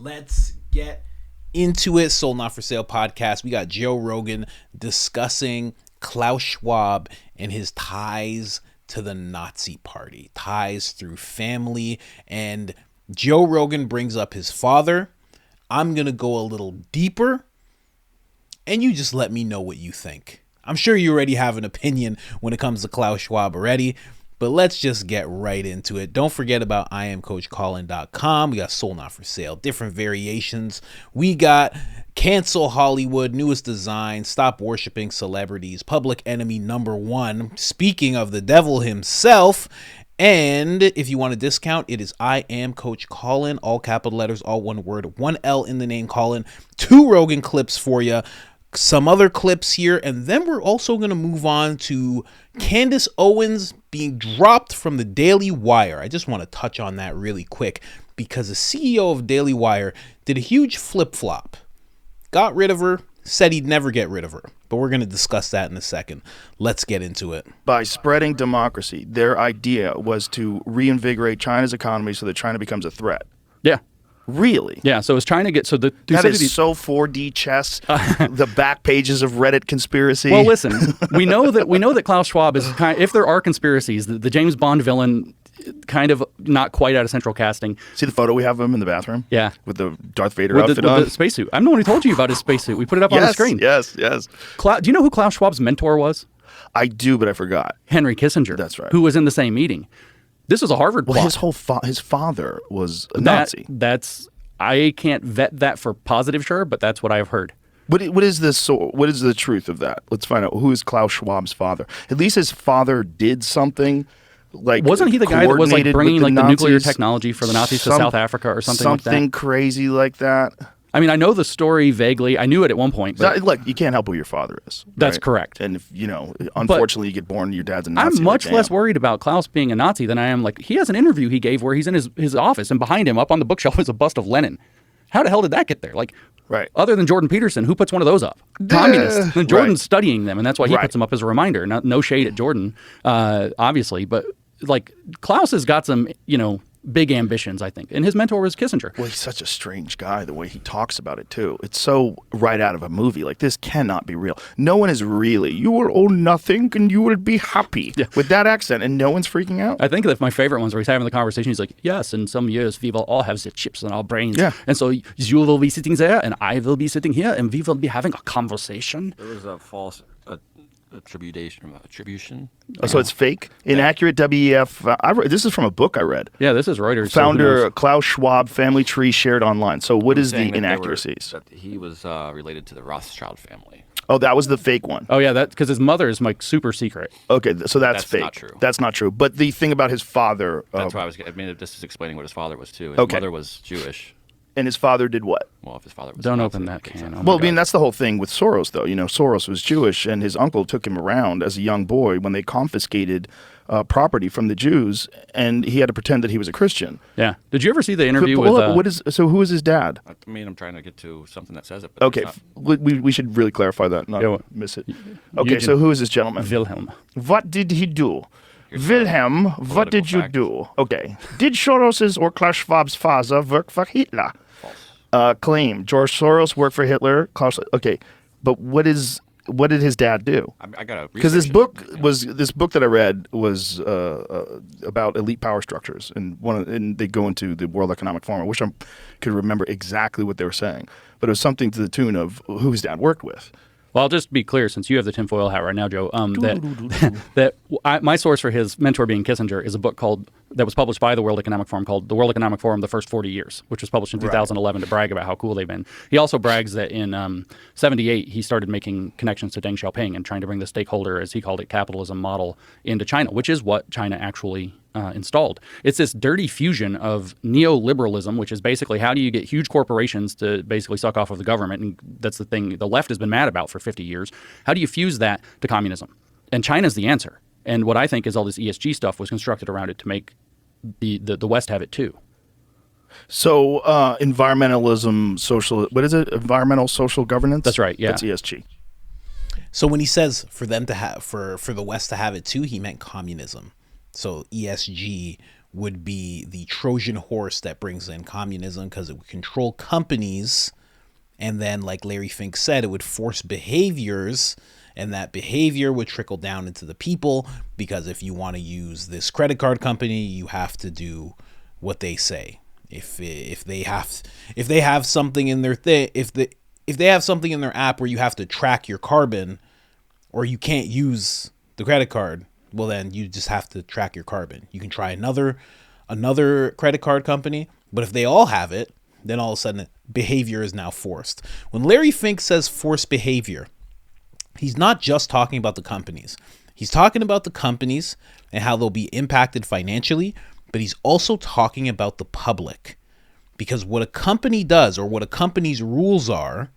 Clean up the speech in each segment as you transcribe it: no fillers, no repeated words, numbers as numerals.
Let's get into it. Sold Not For Sale podcast. We got Joe Rogan discussing Klaus Schwab and his ties to the Nazi party, ties through family. And Joe Rogan brings up his father. I'm going to go a little deeper, and you just let me know what you think. I'm sure you already have an opinion when it comes to Klaus Schwab already, but let's just get right into it. Don't forget about IamCoachColin.com. We got Sold Not For Sale, different variations. We got Cancel Hollywood, newest design, Stop Worshiping Celebrities, Public Enemy #1, speaking of the devil himself. And if you want a discount, it is I Am Coach Colin, all capital letters, all one word, one L in the name Colin. 2 Rogan clips for you, some other clips here, and then we're also going to move on to Candace Owens being dropped from the Daily Wire. I just want to touch on that really quick because the CEO of Daily Wire did a huge flip-flop. Got rid of her, said he'd never get rid of her. But we're going to discuss that in a second. Let's get into it. By spreading democracy, their idea was to reinvigorate China's economy so that China becomes a threat. Yeah. Really? Yeah, so it's trying to get... so the That is so 4D chess, the back pages of Reddit conspiracy. Well, listen, we know that Klaus Schwab is kind of, if there are conspiracies, the James Bond villain, kind of not quite out of central casting. See the photo we have of him in the bathroom? Yeah. With the Darth Vader outfit on? With the spacesuit. I'm the one who told you about his spacesuit. We put it up on the screen. Yes. Do you know who Klaus Schwab's mentor was? I do, but I forgot. Henry Kissinger. That's right. Who was in the same meeting. This was a Harvard plot. Well, his father was a Nazi. I can't vet that for positive sure, but that's what I have heard. What is this? What is the truth of that? Let's find out. Who is Klaus Schwab's father? At least his father did something. Like, wasn't he the guy that was like bringing like the nuclear Nazis, technology for the Nazis to South Africa or something like that? Something crazy like that. I mean, I know the story vaguely. I knew it at one point. But look, you can't help who your father is. Right? That's correct. And if unfortunately, you get born, your dad's a Nazi. I'm much less worried about Klaus being a Nazi than I am. Like, he has an interview he gave where he's in his office, and behind him, up on the bookshelf, is a bust of Lenin. How the hell did that get there? Like, right. Other than Jordan Peterson, who puts one of those up? Communists. And Jordan's studying them, and that's why he puts them up as a reminder. No shade at Jordan, obviously, but like Klaus has got some, big ambitions, I think. And his mentor was Kissinger. Well, he's such a strange guy, the way he talks about it, too. It's so right out of a movie. Like, this cannot be real. No one is really, you will own nothing and you will be happy with that accent, and no one's freaking out. I think that my favorite ones where he's having the conversation, he's like, yes, in some years we will all have the chips in our brains. Yeah. And so you will be sitting there and I will be sitting here and we will be having a conversation. There was a false attribution. Oh, so it's fake? Inaccurate WEF. This is from a book I read. Yeah, this is Reuters. Founder Klaus Schwab, family tree shared online. So what is the inaccuracies? That he was related to the Rothschild family. Oh, that was the fake one. Oh, yeah, because his mother is like super secret. Okay, so that's fake. Not true. That's not true. But the thing about his father... That's why this is explaining what his father was, too. His mother was Jewish. And his father did what? Well, if his father was Don't open that can. Well, I mean, that's the whole thing with Soros, though. Soros was Jewish, and his uncle took him around as a young boy when they confiscated property from the Jews, and he had to pretend that he was a Christian. Yeah. Did you ever see the interview with... So who is his dad? I mean, I'm trying to get to something that says it. But okay. We should really clarify that, not miss it. Okay, so who is this gentleman? Wilhelm. What did he do? Wilhelm, what did you do? Okay. Did Soros's or Klaus Schwab's father work for Hitler? Claim George Soros worked for Hitler. Okay, but what did his dad do? I got because this book that I read was about elite power structures, and they go into the World Economic Forum. I wish I could remember exactly what they were saying, but it was something to the tune of who his dad worked with. Well, I'll just be clear, since you have the tinfoil hat right now, Joe, my source for his mentor being Kissinger is a book that was published by the World Economic Forum called The World Economic Forum, The First 40 Years, which was published in 2011 to brag about how cool they've been. He also brags that in 78, he started making connections to Deng Xiaoping and trying to bring the stakeholder, as he called it, capitalism model into China, which is what China actually installed. It's this dirty fusion of neoliberalism, which is basically how do you get huge corporations to basically suck off of the government, and that's the thing the left has been mad about for 50 years. How do you fuse that to communism? And China's the answer. And what I think is all this ESG stuff was constructed around it to make the West have it too. So environmentalism, environmental social governance? That's right, yeah. That's ESG. So when he says for them to have for the West to have it too, he meant communism. So ESG would be the Trojan horse that brings in communism, because it would control companies. And then, like Larry Fink said, it would force behaviors, and that behavior would trickle down into the people, because if you want to use this credit card company, you have to do what they say. If they have something in their if they have something in their app where you have to track your carbon, or you can't use the credit card, well, then you just have to track your carbon. You can try another credit card company, but if they all have it, then all of a sudden behavior is now forced. When Larry Fink says forced behavior, he's not just talking about the companies. He's talking about the companies and how they'll be impacted financially, but he's also talking about the public. Because what a company does, or what a company's rules are,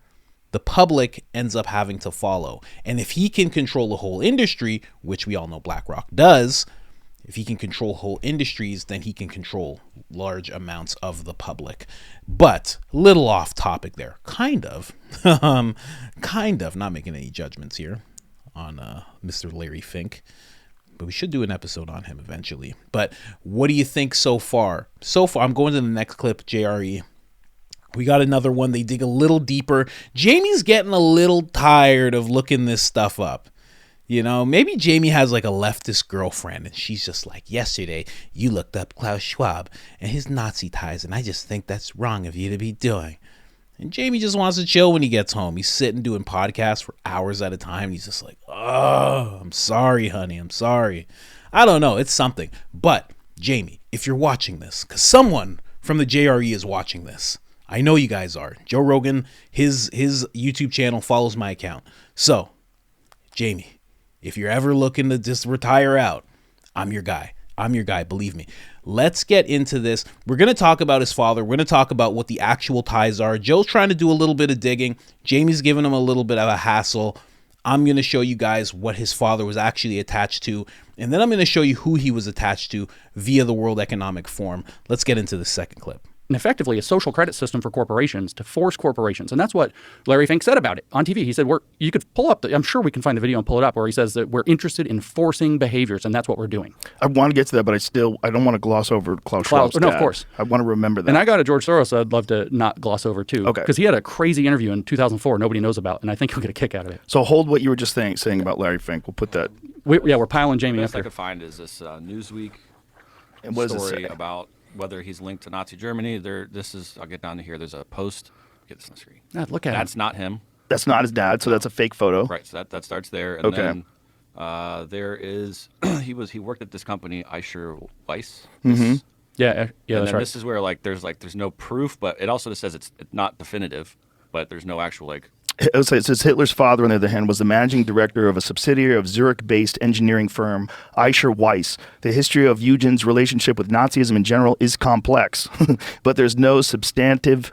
the public ends up having to follow. And if he can control the whole industry, which we all know BlackRock does, if he can control whole industries, then he can control large amounts of the public. But little off topic there, kind of, not making any judgments here on Mr. Larry Fink, but we should do an episode on him eventually. But what do you think so far? So far, I'm going to the next clip, JRE. We got another one. They dig a little deeper. Jamie's getting a little tired of looking this stuff up. You know, maybe Jamie has like a leftist girlfriend and she's just like, yesterday you looked up Klaus Schwab and his Nazi ties, and I just think that's wrong of you to be doing. And Jamie just wants to chill when he gets home. He's sitting doing podcasts for hours at a time. He's just like, oh, I'm sorry, honey. I'm sorry. I don't know. It's something. But Jamie, if you're watching this, because someone from the JRE is watching this, I know you guys are. Joe Rogan, his YouTube channel follows my account. So, Jamie, if you're ever looking to just retire out, I'm your guy. I'm your guy. Believe me. Let's get into this. We're going to talk about his father. We're going to talk about what the actual ties are. Joe's trying to do a little bit of digging. Jamie's giving him a little bit of a hassle. I'm going to show you guys what his father was actually attached to. And then I'm going to show you who he was attached to via the World Economic Forum. Let's get into the second clip. And effectively a social credit system for corporations to force corporations. And that's what Larry Fink said about it on TV. He said, you could pull up, I'm sure we can find the video and pull it up, where he says that we're interested in forcing behaviors, and that's what we're doing. I want to get to that, but I don't want to gloss over Klaus Schwab's No, dad. of course. I want to remember that. And I got a George Soros I'd love to not gloss over too. Okay. Because he had a crazy interview in 2004 nobody knows about, and I think he'll get a kick out of it. So hold what you were just saying about Larry Fink. We'll put that. We're piling Jamie The up best I here. could find is this Newsweek And what does it story say? about whether he's linked to Nazi Germany. I'll get down to here. There's a post. Get this on the screen. God, look at That's him. not him. That's not his dad, so that's a fake photo. Right. So that starts there. And Okay. then there is he worked at this company, Euwald Weiss. Yeah, And that's then right. this is where there's no proof, but it also says it's not definitive, but there's no actual It says Hitler's father, on the other hand, was the managing director of a subsidiary of Zurich-based engineering firm Euwald Weiss. The history of Eugen's relationship with Nazism in general is complex, but there's no substantive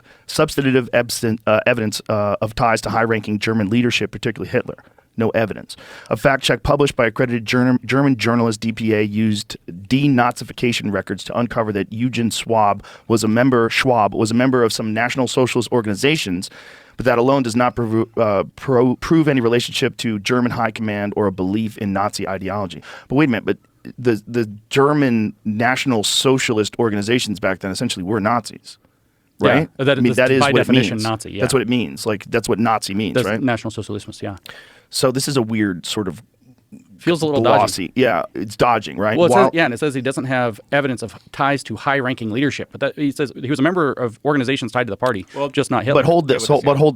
evidence of ties to high-ranking German leadership, particularly Hitler. No evidence. A fact check published by accredited German journalist DPA used denazification records to uncover that Eugen Schwab was a member of some National Socialist organizations, but that alone does not prove any relationship to German high command or a belief in Nazi ideology. But wait a minute, but the German National Socialist organizations back then essentially were Nazis, right? Yeah, that is by what definition it means. Nazi, yeah. That's what it means. Like, that's what Nazi means, That's right? National Socialismus, yeah. So this is a weird sort of Feels a little glossy. dodgy. Yeah, it's dodging, right? Well, and it says he doesn't have evidence of ties to high-ranking leadership. But he says he was a member of organizations tied to the party, just not Hitler. But hold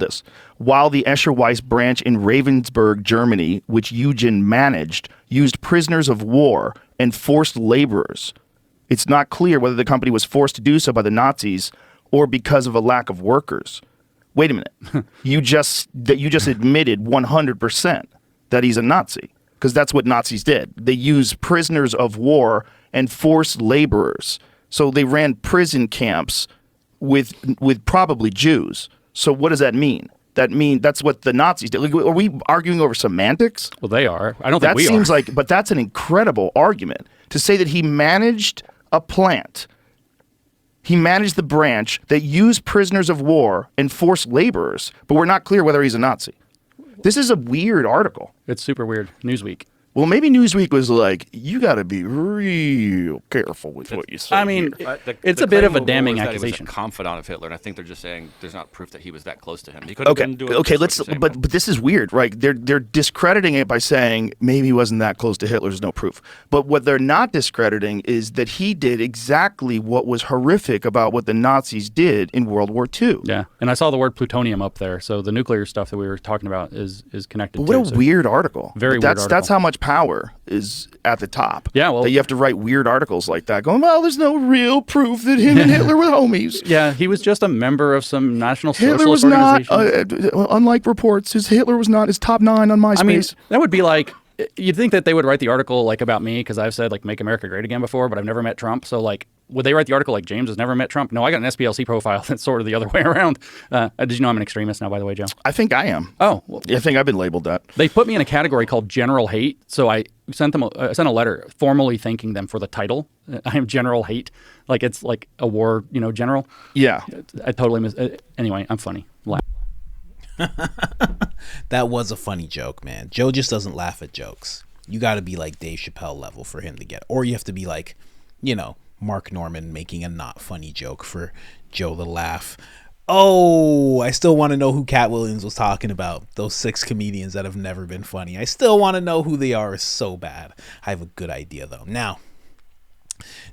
this. While the Escher Weiss branch in Ravensburg, Germany, which Eugen managed, used prisoners of war and forced laborers, it's not clear whether the company was forced to do so by the Nazis or because of a lack of workers. Wait a minute. you just admitted 100% that he's a Nazi, because that's what Nazis did. They used prisoners of war and forced laborers. So they ran prison camps with probably Jews. So what does that mean? That's what the Nazis did. Like, are we arguing over semantics? Well, they are. I don't think we are. That seems like, but that's an incredible argument to say that he managed a plant. He managed the branch that used prisoners of war and forced laborers, but we're not clear whether he's a Nazi. This is a weird article. It's super weird. Newsweek. Well, maybe Newsweek was like, you got to be real careful with what you say. I mean, here. it's the a bit of a claim damning was that accusation. He was a confidant of Hitler, and I think they're just saying there's not proof that he was that close to him. He could have been doing. Okay, let's. But this is weird, right? They're discrediting it by saying maybe he wasn't that close to Hitler. There's no proof. But what they're not discrediting is that he did exactly what was horrific about what the Nazis did in World War II. Yeah, and I saw the word plutonium up there, so the nuclear stuff that we were talking about is connected. But what too, a weird article. Very weird article. That's how much power is at the top. Yeah, well, that you have to write weird articles like that, going, well, there's no real proof that him and Hitler were homies. Yeah, he was just a member of some National Hitler was Socialist not, organization. unlike reports, Hitler was not his top 9 on MySpace. I mean, that would be like, you'd think that they would write the article like about me because I've said like make America great again before, but I've never met Trump. So like, would they write the article like James has never met Trump? No, I got an SPLC profile that's sort of the other way around. Did you know I'm an extremist now, by the way, Joe? I think I am. Oh, well, I think I've been labeled that. they put me in a category called General Hate. So I sent a letter formally thanking them for the title. I am General Hate. Like it's like a war, general. Yeah. I totally anyway, I'm funny. That was a funny joke, man. Joe just doesn't laugh at jokes. You got to be like Dave Chappelle level for him to get, or you have to be like, Mark Norman making a not funny joke for Joe to laugh. Oh, I still want to know who Cat Williams was talking about. Those 6 comedians that have never been funny. I still want to know who they are so bad. I have a good idea though. Now,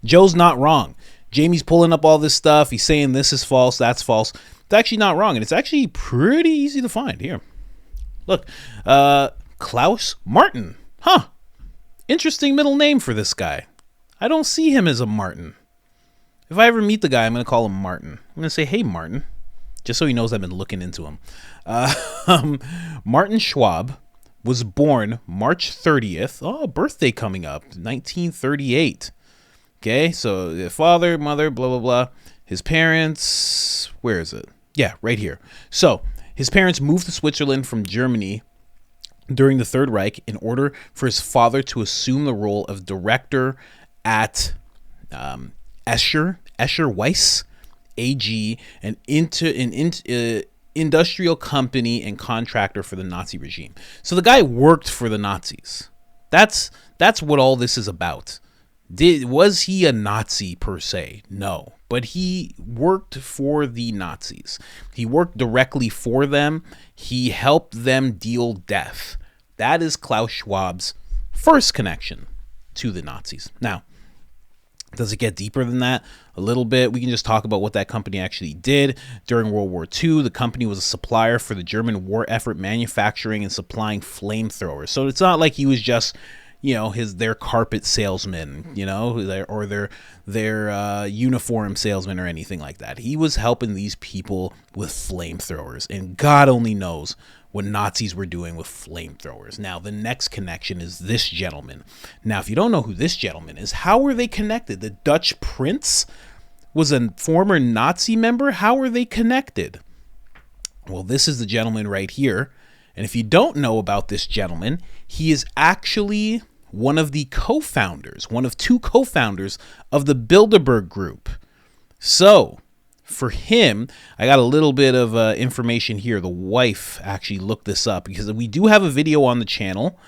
Joe's not wrong. Jamie's pulling up all this stuff. He's saying this is false, that's false. It's actually not wrong, and it's actually pretty easy to find. Here, look, Klaus Martin. Huh. Interesting middle name for this guy. I don't see him as a Martin. If I ever meet the guy, I'm going to call him Martin. I'm going to say, hey, Martin, just so he knows I've been looking into him. Martin Schwab was born March 30th. Oh, birthday coming up, 1938. Okay, so the father, mother, blah, blah, blah. His parents, where is it? Yeah, right here. So his parents moved to Switzerland from Germany during the Third Reich in order for his father to assume the role of director at Escher Weiss AG, an industrial company and contractor for the Nazi regime. So the guy worked for the Nazis. That's what all this is about. Was he a Nazi per se? No, but he worked for the Nazis. He worked directly for them. He helped them deal death. That is Klaus Schwab's first connection to the Nazis. Now, does it get deeper than that? A little bit. We can just talk about what that company actually did. During World War II, the company was a supplier for the German war effort, manufacturing and supplying flamethrowers. So it's not like he was just, their carpet salesman, or their uniform salesman or anything like that. He was helping these people with flamethrowers, and God only knows what Nazis were doing with flamethrowers. Now, the next connection is this gentleman. Now, if you don't know who this gentleman is, how were they connected? The Dutch prince was a former Nazi member. How are they connected? Well, this is the gentleman right here. And if you don't know about this gentleman, he is actually one of the co-founders, one of 2 co-founders of the Bilderberg group. So, for him, I got a little bit of information here. The wife actually looked this up because we do have a video on the channel.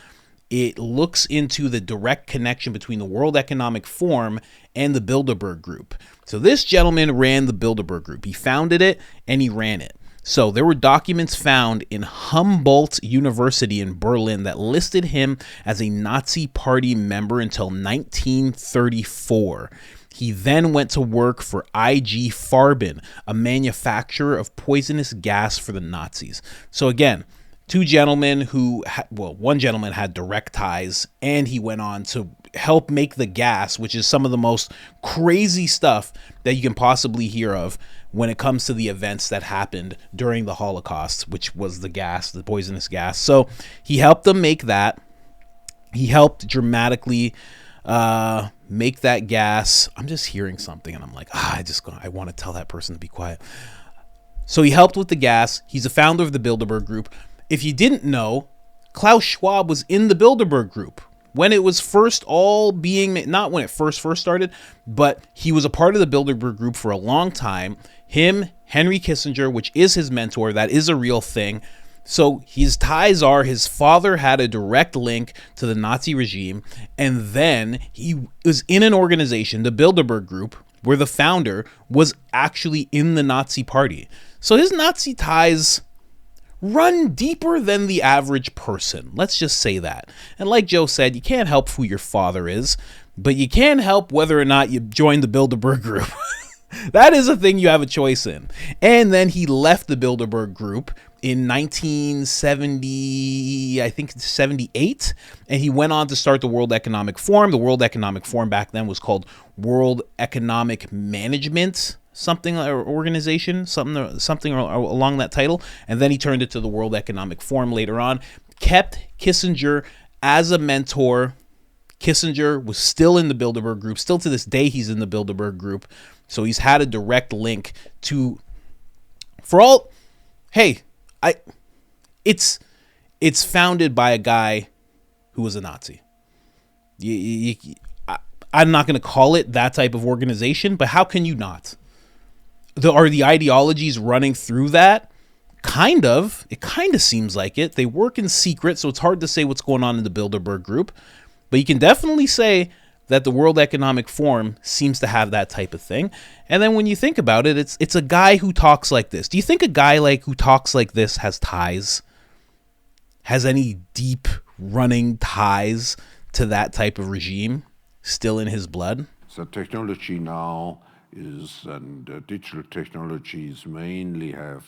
It looks into the direct connection between the World Economic Forum and the Bilderberg Group. So this gentleman ran the Bilderberg Group. He founded it and he ran it. So there were documents found in Humboldt University in Berlin that listed him as a Nazi Party member until 1934. He then went to work for IG Farben, a manufacturer of poisonous gas for the Nazis. So again, 2 gentlemen who, one gentleman had direct ties, and he went on to help make the gas, which is some of the most crazy stuff that you can possibly hear of when it comes to the events that happened during the Holocaust, which was the gas, the poisonous gas. So he helped them make that. He helped dramatically make that gas. I'm just hearing something and I'm like, I want to tell that person to be quiet. So he helped with the gas. He's a founder of the Bilderberg Group. If you didn't know, Klaus Schwab was in the Bilderberg Group when it was first all being, not when it first started, but he was a part of the Bilderberg Group for a long time. Him, Henry Kissinger, which is his mentor, that is a real thing. So his ties are his father had a direct link to the Nazi regime, and then he was in an organization, the Bilderberg Group, where the founder was actually in the Nazi party. So his Nazi ties run deeper than the average person. Let's just say that. And like Joe said, you can't help who your father is, but you can help whether or not you join the Bilderberg Group. That is a thing you have a choice in. And then he left the Bilderberg Group in 1970, I think 78, and he went on to start the World Economic Forum. The World Economic Forum back then was called World Economic Management, something or organization, something along that title. And then he turned it to the World Economic Forum later on. Kept Kissinger as a mentor. Kissinger was still in the Bilderberg Group. Still to this day, he's in the Bilderberg Group. So he's had a direct link to, it's founded by a guy who was a Nazi. I'm not going to call it that type of organization, but how can you not? Are the ideologies running through that? Kind of. It kind of seems like it. They work in secret, so it's hard to say what's going on in the Bilderberg Group. But you can definitely say that the World Economic Forum seems to have that type of thing. And then when you think about it, it's a guy who talks like this. Do you think a guy who talks like this has ties? Has any deep running ties to that type of regime still in his blood? The technology now is, and digital technologies mainly have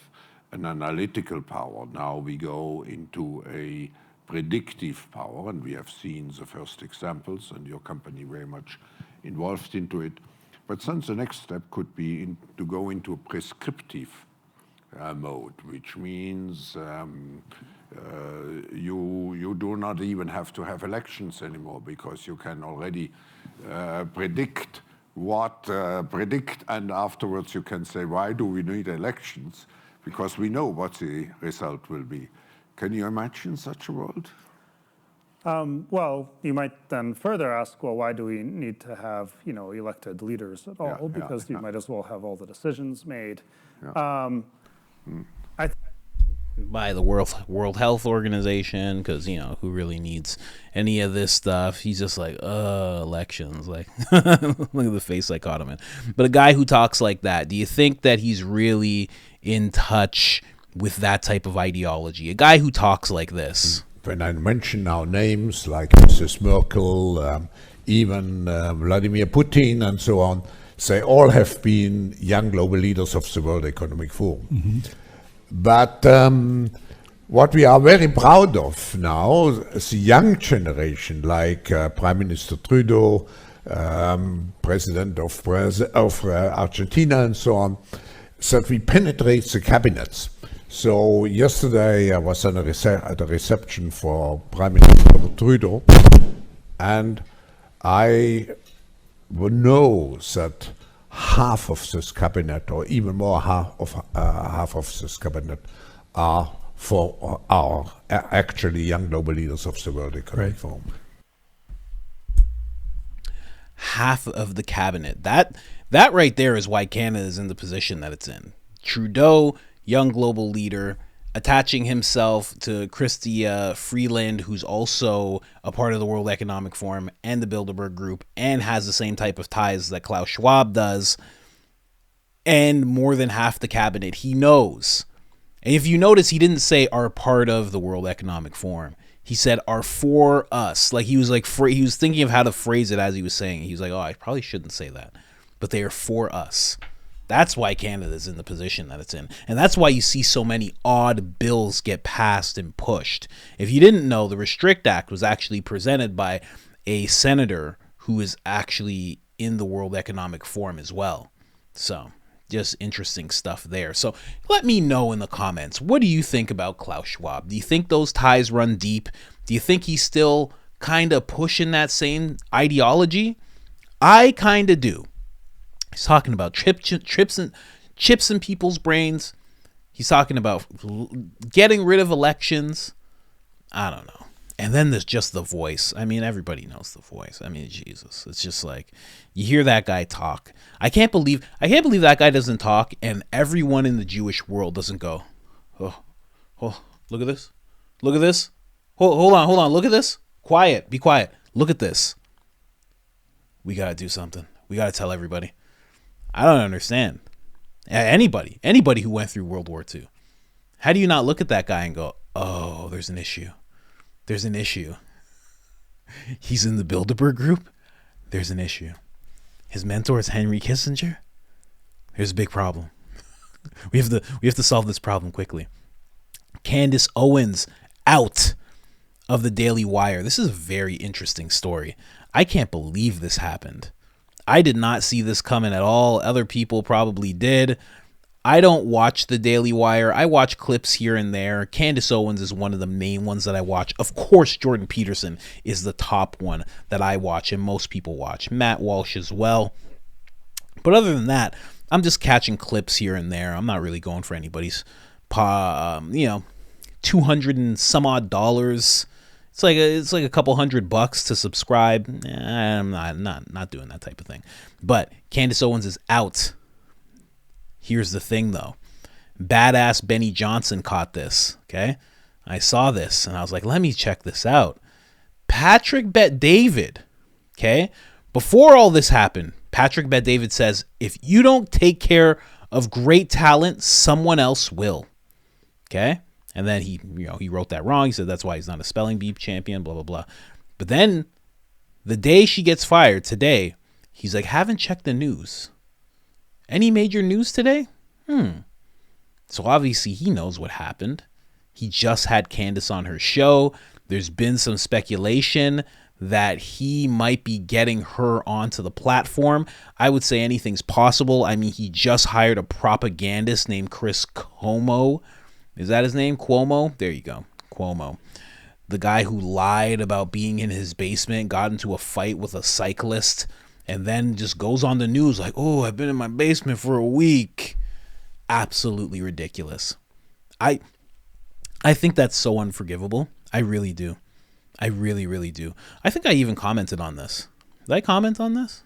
an analytical power. Now we go into a predictive power, and we have seen the first examples, and your company very much involved into it. But then the next step could be to go into a prescriptive mode, which means you do not even have to have elections anymore, because you can already predict, and afterwards you can say, why do we need elections? Because we know what the result will be. Can you imagine such a world? Well, you might then further ask, well, why do we need to have elected leaders at all? Because you might as well have all the decisions made. By the World Health Organization, because who really needs any of this stuff? He's just like, elections. Like, look at the face I caught him in. But a guy who talks like that, do you think that he's really in touch with that type of ideology? A guy who talks like this. When I mention now names like Mrs. Merkel, even Vladimir Putin and so on, they all have been young global leaders of the World Economic Forum. Mm-hmm. But what we are very proud of now is the young generation, like Prime Minister Trudeau, President of Argentina and so on, that we penetrate the cabinets. So yesterday I was at a reception for Prime Minister Trudeau, and I know that half of this cabinet, or even more, half of this cabinet are actually young global leaders of the World Economic Forum. Half of the cabinet. That right there is why Canada is in the position that it's in. Trudeau, young global leader, attaching himself to Chrystia Freeland, who's also a part of the World Economic Forum and the Bilderberg Group, and has the same type of ties that Klaus Schwab does, and more than half the cabinet he knows. And if you notice, he didn't say are part of the World Economic Forum. He said are for us. Like he was thinking of how to phrase it as he was saying it. He was like, oh, I probably shouldn't say that, but they are for us. That's why Canada's in the position that it's in. And that's why you see so many odd bills get passed and pushed. If you didn't know, the Restrict Act was actually presented by a senator who is actually in the World Economic Forum as well. So just interesting stuff there. So let me know in the comments, what do you think about Klaus Schwab? Do you think those ties run deep? Do you think he's still kind of pushing that same ideology? I kind of do. He's talking about chips in people's brains. He's talking about getting rid of elections. I don't know. And then there's just the voice. I mean, everybody knows the voice. I mean, Jesus. It's just like you hear that guy talk. I can't believe that guy doesn't talk, and everyone in the Jewish world doesn't go, oh, Look at this. Look at this. Hold on. Look at this. Quiet. Be quiet. Look at this. We got to do something. We got to tell everybody. I don't understand. Anybody who went through World War II. How do you not look at that guy and go, oh, there's an issue. There's an issue. He's in the Bilderberg group. There's an issue. His mentor is Henry Kissinger. There's a big problem. We have to solve this problem quickly. Candace Owens out of the Daily Wire. This is a very interesting story. I can't believe this happened. I did not see this coming at all. Other people probably did. I don't watch the Daily Wire. I watch clips here and there. Candace Owens is one of the main ones that I watch. Of course, Jordan Peterson is the top one that I watch and most people watch. Matt Walsh as well. But other than that, I'm just catching clips here and there. I'm not really going for anybody's, $200 and some odd dollars. It's like a couple $100 to subscribe. I'm not doing that type of thing. But Candace Owens is out. Here's the thing, though. Badass Benny Johnson caught this. Okay, I saw this and I was like, let me check this out. Patrick Bet-David. Okay, before all this happened, Patrick Bet-David says, if you don't take care of great talent, someone else will. Okay. And then he wrote that wrong. He said that's why he's not a spelling bee champion, blah, blah, blah. But then the day she gets fired, today, he's like, haven't checked the news. Any major news today? So obviously he knows what happened. He just had Candace on her show. There's been some speculation that he might be getting her onto the platform. I would say anything's possible. I mean, he just hired a propagandist named Chris Cuomo. Is that his name? Cuomo? There you go. Cuomo. The guy who lied about being in his basement, got into a fight with a cyclist, and then just goes on the news like, oh, I've been in my basement for a week. Absolutely ridiculous. I think that's so unforgivable. I really do. I really, really do. I think I even commented on this. Did I comment on this?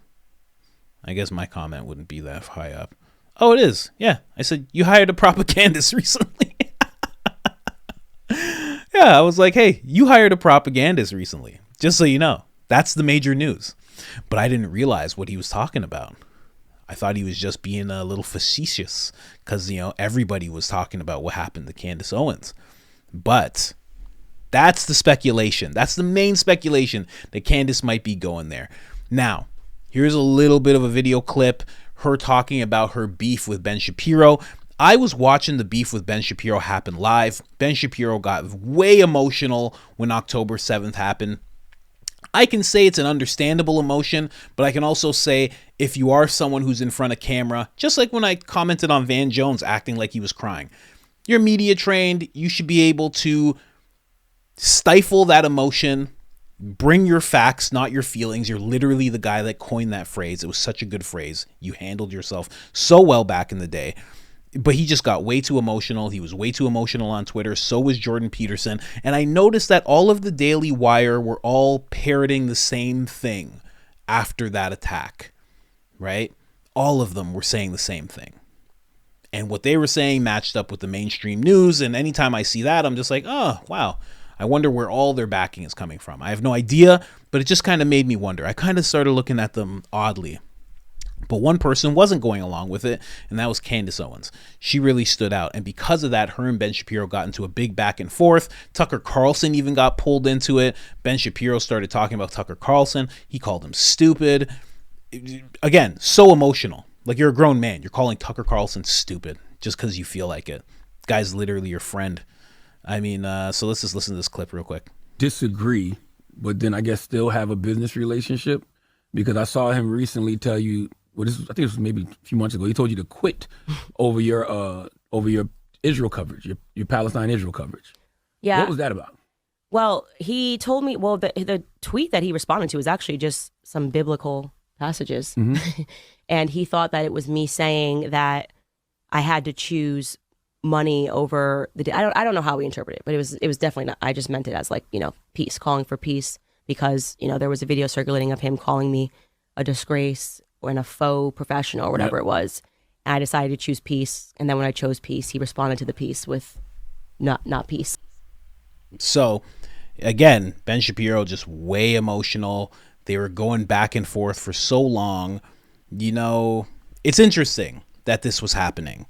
I guess my comment wouldn't be that high up. Oh, it is. Yeah. I said, you hired a propagandist recently. Yeah, I was like, hey, you hired a propagandist recently. Just so you know. That's the major news. But I didn't realize what he was talking about. I thought he was just being a little facetious because, everybody was talking about what happened to Candace Owens. But that's the speculation. That's the main speculation, that Candace might be going there. Now, here's a little bit of a video clip, her talking about her beef with Ben Shapiro. I was watching the beef with Ben Shapiro happen live. Ben Shapiro got way emotional when October 7th happened. I can say it's an understandable emotion, but I can also say if you are someone who's in front of camera, just like when I commented on Van Jones acting like he was crying, you're media trained, you should be able to stifle that emotion, bring your facts, not your feelings. You're literally the guy that coined that phrase. It was such a good phrase. You handled yourself so well back in the day. But he just got way too emotional. He was way too emotional on Twitter. So was Jordan Peterson. And I noticed that all of the Daily Wire were all parroting the same thing after that attack, right? All of them were saying the same thing. And what they were saying matched up with the mainstream news. And anytime I see that, I'm just like, oh, wow. I wonder where all their backing is coming from. I have no idea, but it just kind of made me wonder. I kind of started looking at them oddly. But one person wasn't going along with it, and that was Candace Owens. She really stood out. And because of that, her and Ben Shapiro got into a big back and forth. Tucker Carlson even got pulled into it. Ben Shapiro started talking about Tucker Carlson. He called him stupid. Again, so emotional. Like, you're a grown man. You're calling Tucker Carlson stupid just because you feel like it. Guy's literally your friend. I mean, so let's just listen to this clip real quick. Disagree, but then I guess still have a business relationship, because I saw him recently tell you, I think this was maybe a few months ago, he told you to quit over your Israel coverage, your Palestine-Israel coverage. Yeah. What was that about? Well, he told me, the tweet that he responded to was actually just some biblical passages. Mm-hmm. And he thought that it was me saying that I had to choose money over I don't know how we interpret it, but it was definitely not. I just meant it as peace, calling for peace, because there was a video circulating of him calling me a disgrace and a faux professional or whatever it was. And I decided to choose peace. And then when I chose peace, he responded to the peace with not peace. So, again, Ben Shapiro just way emotional. They were going back and forth for so long. You know, it's interesting that this was happening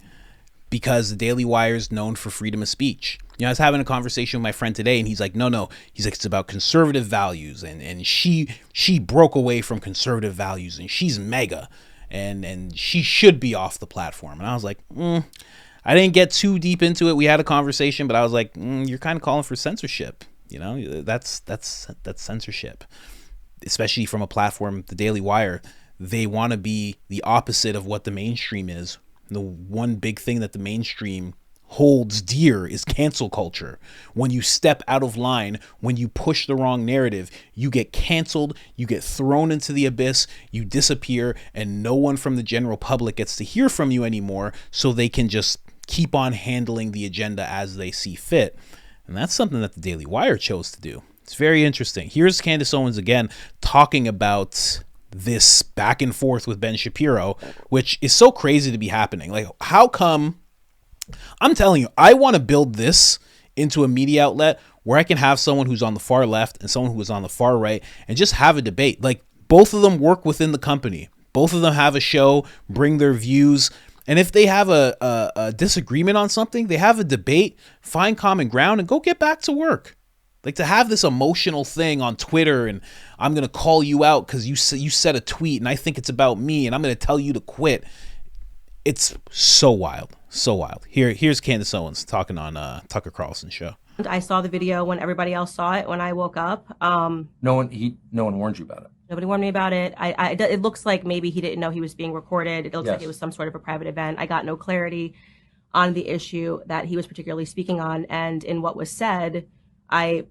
because the Daily Wire is known for freedom of speech. You know, I was having a conversation with my friend today, and he's like, no. He's like, it's about conservative values, and she broke away from conservative values, and she's mega, and she should be off the platform. And I was like, I didn't get too deep into it. We had a conversation, but I was like, you're kind of calling for censorship. You know, that's censorship, especially from a platform, the Daily Wire. They want to be the opposite of what the mainstream is. The one big thing that the mainstream holds dear is cancel culture. When you step out of line, when you push the wrong narrative, you get canceled, you get thrown into the abyss, you disappear, and no one from the general public gets to hear from you anymore, so they can just keep on handling the agenda as they see fit. And that's something that the Daily Wire chose to do. It's very interesting. Here's Candace Owens again talking about this back and forth with Ben Shapiro, which is so crazy to be happening. Like, how come? I'm telling you, I want to build this into a media outlet where I can have someone who's on the far left and someone who is on the far right and just have a debate. Like, both of them work within the company. Both of them have a show, bring their views. And if they have a disagreement on something, they have a debate, find common ground, and go get back to work. Like, to have this emotional thing on Twitter and I'm going to call you out because you said a tweet and I think it's about me and I'm going to tell you to quit. It's so wild. So wild. Here's Candace Owens talking on Tucker Carlson's show. I saw the video when everybody else saw it when I woke up. No one warned you about it. Nobody warned me about it. It looks like maybe he didn't know he was being recorded. It looks like it was some sort of a private event. I got no clarity on the issue that he was particularly speaking on. And in what was said, I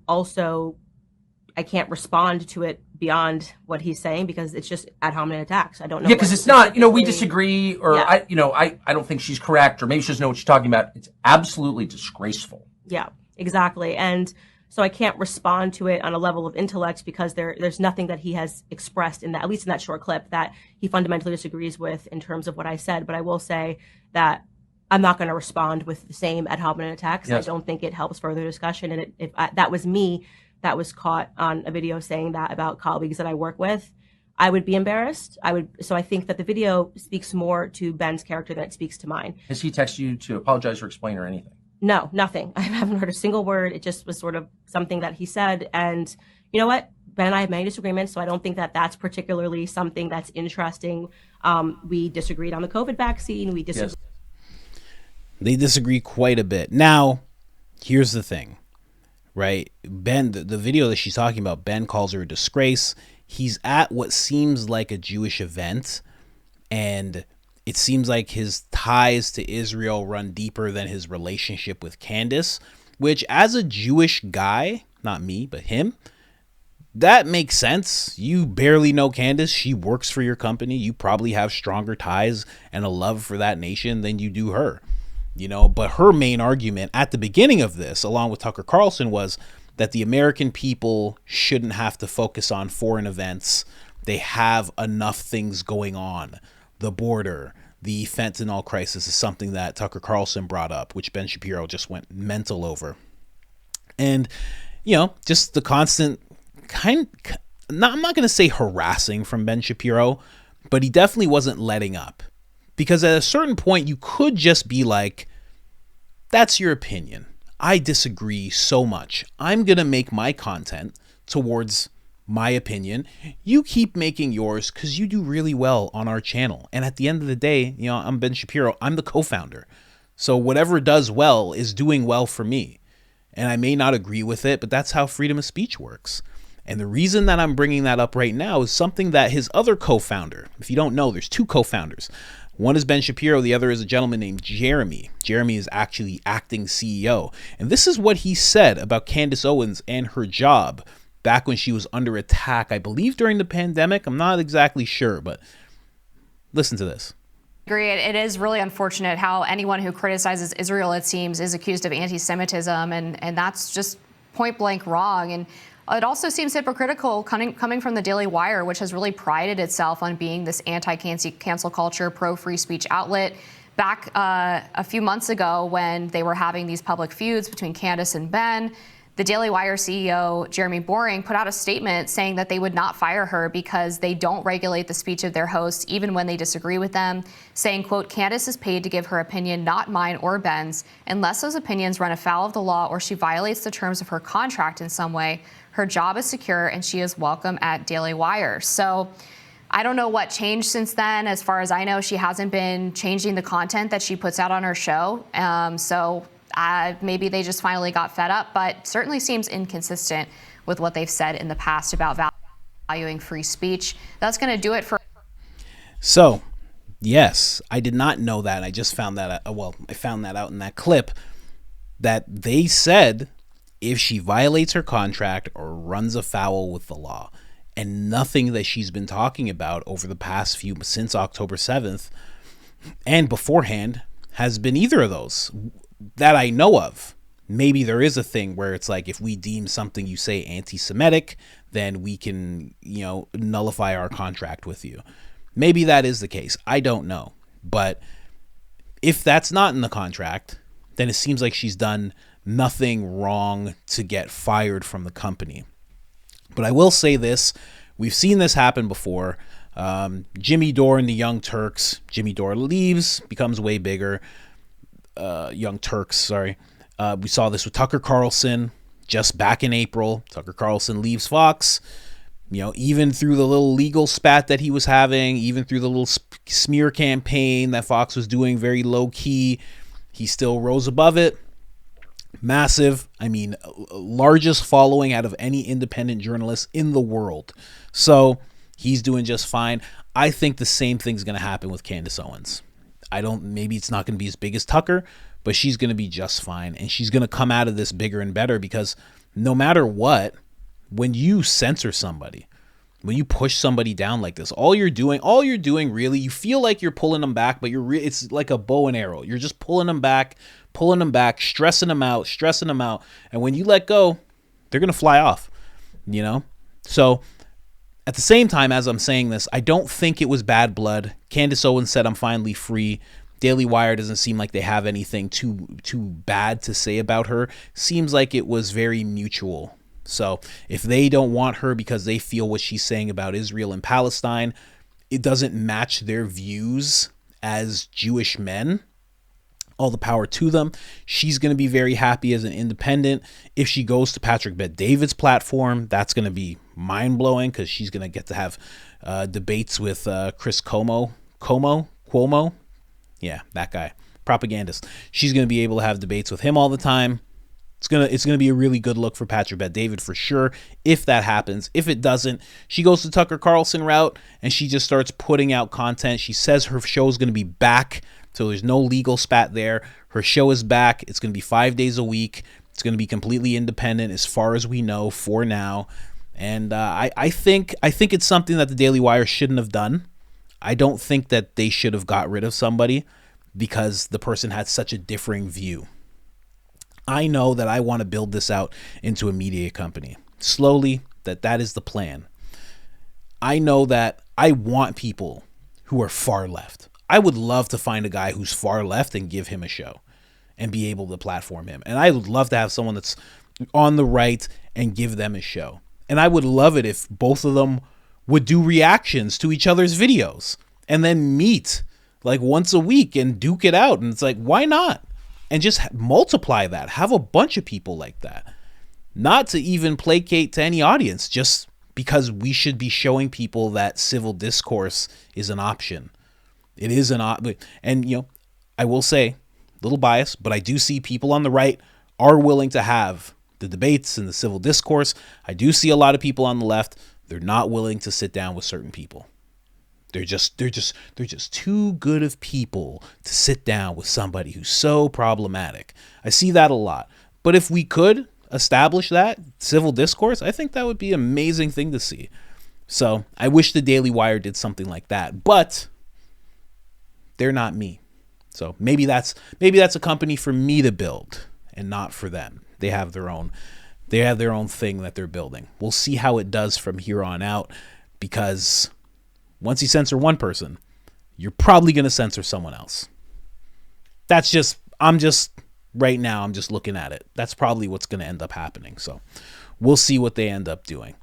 can't respond to it beyond what he's saying because it's just ad hominem attacks. I don't know. Yeah, because it's not, we disagree or I don't think she's correct or maybe she doesn't know what she's talking about. It's absolutely disgraceful. Yeah, exactly. And so I can't respond to it on a level of intellect because there's nothing that he has expressed in that, at least in that short clip, that he fundamentally disagrees with in terms of what I said. But I will say that I'm not going to respond with the same ad hominem attacks. Yes. I don't think it helps further discussion. And if that was me that was caught on a video saying that about colleagues that I work with, I would be embarrassed. So I think that the video speaks more to Ben's character than it speaks to mine. Has he texted you to apologize or explain or anything? No, nothing. I haven't heard a single word. It just was sort of something that he said. And you know what? Ben and I have many disagreements, so I don't think that that's particularly something that's interesting. We disagreed on the COVID vaccine. We disagreed. Yes. They disagree quite a bit. Now, here's the thing, right? Ben, the video that she's talking about, Ben calls her a disgrace. He's at what seems like a Jewish event, and it seems like his ties to Israel run deeper than his relationship with Candace, which as a Jewish guy, not me, but him, that makes sense. You barely know Candace. She works for your company. You probably have stronger ties and a love for that nation than you do her. But her main argument at the beginning of this, along with Tucker Carlson, was that the American people shouldn't have to focus on foreign events. They have enough things going on. The border, the fentanyl crisis is something that Tucker Carlson brought up, which Ben Shapiro just went mental over. And, just the constant I'm not going to say harassing from Ben Shapiro, but he definitely wasn't letting up. Because at a certain point, you could just be like, that's your opinion. I disagree so much. I'm going to make my content towards my opinion. You keep making yours because you do really well on our channel. And at the end of the day, I'm Ben Shapiro. I'm the co-founder. So whatever does well is doing well for me. And I may not agree with it, but that's how freedom of speech works. And the reason that I'm bringing that up right now is something that his other co-founder, if you don't know, there's two co-founders. One is Ben Shapiro. The other is a gentleman named Jeremy. Jeremy is actually acting CEO. And this is what he said about Candace Owens and her job back when she was under attack, I believe during the pandemic. I'm not exactly sure, but listen to this. Agree. It is really unfortunate how anyone who criticizes Israel, it seems, is accused of anti-Semitism, and that's just point blank wrong. And it also seems hypocritical coming from the Daily Wire, which has really prided itself on being this anti-cancel culture, pro-free speech outlet. Back a few months ago when they were having these public feuds between Candace and Ben, the Daily Wire CEO, Jeremy Boring, put out a statement saying that they would not fire her because they don't regulate the speech of their hosts, even when they disagree with them, saying, quote, Candace is paid to give her opinion, not mine or Ben's. Unless those opinions run afoul of the law or she violates the terms of her contract in some way, her job is secure and she is welcome at Daily Wire. So I don't know what changed since then. As far as I know, she hasn't been changing the content that she puts out on her show. Maybe they just finally got fed up, but certainly seems inconsistent with what they've said in the past about valuing free speech. That's going to do it for. So, yes, I did not know that. I just found that. I found that out in that clip that they said if she violates her contract or runs afoul with the law, and nothing that she's been talking about over the past since October 7th and beforehand has been either of those that I know of. Maybe there is a thing where it's like, if we deem something you say anti-Semitic, then we can, nullify our contract with you. Maybe that is the case. I don't know. But if that's not in the contract, then it seems like she's done nothing wrong to get fired from the company. But I will say this. We've seen this happen before. Jimmy Dore and the Young Turks. Jimmy Dore leaves, becomes way bigger. Young Turks, sorry. We saw this with Tucker Carlson just back in April. Tucker Carlson leaves Fox. Even through the little legal spat that he was having, even through the little smear campaign that Fox was doing very low key, he still rose above it. Massive, largest following out of any independent journalist in the world. So he's doing just fine. I think the same thing's going to happen with Candace Owens. Maybe it's not going to be as big as Tucker, but she's going to be just fine. And she's going to come out of this bigger and better, because no matter what, when you censor somebody, when you push somebody down like this, all you're doing really, you feel like you're pulling them back, but it's like a bow and arrow. You're just pulling them back, stressing them out. And when you let go, they're going to fly off, So at the same time, as I'm saying this, I don't think it was bad blood. Candace Owens said, I'm finally free. Daily Wire doesn't seem like they have anything too bad to say about her. Seems like it was very mutual. So if they don't want her because they feel what she's saying about Israel and Palestine, it doesn't match their views as Jewish men, all the power to them. She's going to be very happy as an independent. If she goes to Patrick Bet-David's platform, that's going to be mind-blowing, because she's going to get to have debates with Chris Cuomo. Yeah, that guy. Propagandist. She's going to be able to have debates with him all the time. It's gonna be a really good look for Patrick Bet-David for sure, if that happens. If it doesn't, she goes the Tucker Carlson route and she just starts putting out content. She says her show is going to be back, so there's no legal spat there. Her show is back. It's going to be 5 days a week. It's going to be completely independent as far as we know for now. And I think it's something that the Daily Wire shouldn't have done. I don't think that they should have got rid of somebody because the person had such a differing view. I know that I want to build this out into a media company. Slowly, that is the plan. I know that I want people who are far left. I would love to find a guy who's far left and give him a show and be able to platform him. And I would love to have someone that's on the right and give them a show. And I would love it if both of them would do reactions to each other's videos and then meet like once a week and duke it out. And it's like, why not? And just multiply that. Have a bunch of people like that. Not to even placate to any audience, just because we should be showing people that civil discourse is an option. It is an option. And, I will say, a little biased, but I do see people on the right are willing to have the debates and the civil discourse. I do see a lot of people on the left, they're not willing to sit down with certain people. They're just too good of people to sit down with somebody who's so problematic. I see that a lot. But if we could establish that civil discourse, I think that would be an amazing thing to see. So I wish the Daily Wire did something like that, but they're not me. So maybe that's a company for me to build and not for them. They have their own thing that they're building. We'll see how it does from here on out, because once you censor one person, you're probably going to censor someone else. That's just right now, I'm just looking at it. That's probably what's going to end up happening. So we'll see what they end up doing.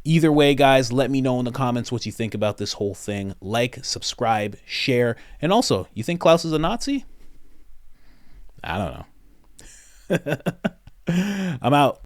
Either way, guys, let me know in the comments what you think about this whole thing. Like, subscribe, share, and also, you think Klaus is a Nazi? I don't know. I'm out.